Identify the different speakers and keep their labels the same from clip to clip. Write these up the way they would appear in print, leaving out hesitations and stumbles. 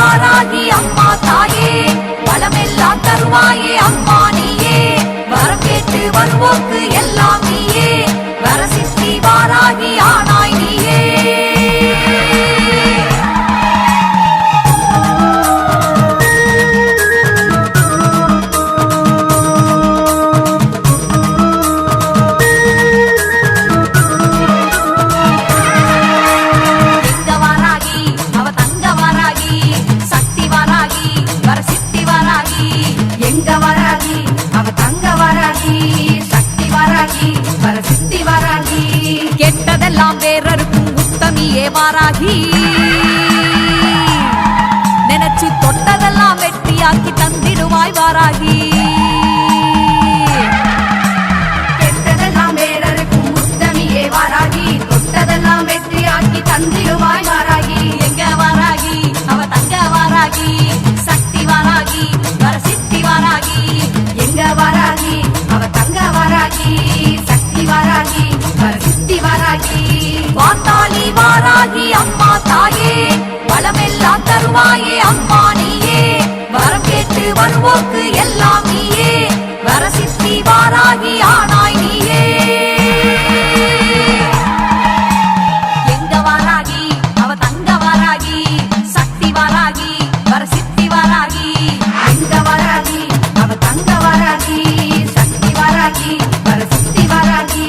Speaker 1: வாராகி அம்மா தாயே வளமெல்லாம் தருவாயே அம்மா நீயே வரம் கேட்டு வருவோக்கு எல்லாம் நீயே வரசித்தி வாராகி ஆனாய் நீயே கெட்டதெல்லாம் வேறருக்கும் உத்தமியே வாராகி நினைச்சு தொட்டதெல்லாம் வெற்றியாக்கி தந்திடுவாய் வாராகி
Speaker 2: கெட்டதெல்லாம் வேறருக்கும் உத்தமியே வாராகி தொட்டதெல்லாம் வெற்றியாக்கி தந்திடுவாய் வாராகி
Speaker 1: எங்க வாராகி அவ தங்க வாராகி சக்தி வாராகி வரசித்தி வாராகி
Speaker 2: எங்க வாராகி அவ தங்க வாராகி சக்தி வாராகி வரசித்தி வாராகி
Speaker 1: வாத்தாளி வாராகி அம்மா தாயே வளமெல்லாம் தருவாயே அம்மா நீயே வரம் கேட்டு வருவோக்கு எல்லாம் நீயே வரசித்தி வாராகி ஆனாய் நீயே எங்க வாராகி அவ தங்க வாராகி சக்தி வாராகி வரசித்தி வாராகி
Speaker 2: எங்க வாராகி அவ தங்க வாராகி சக்தி வாராகி வரசித்தி வாராகி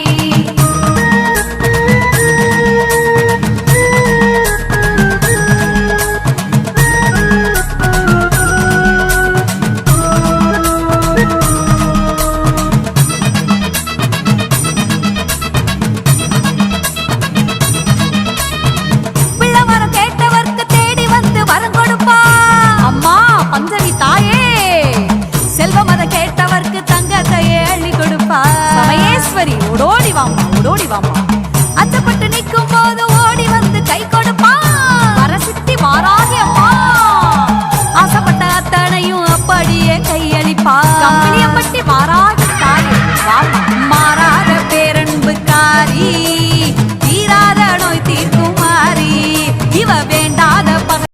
Speaker 1: செல்வமத கேட்டவர்க்கு தங்கத்தை அள்ளி கொடுப்பா சமயேஸ்வரி ஓடோடி வாமா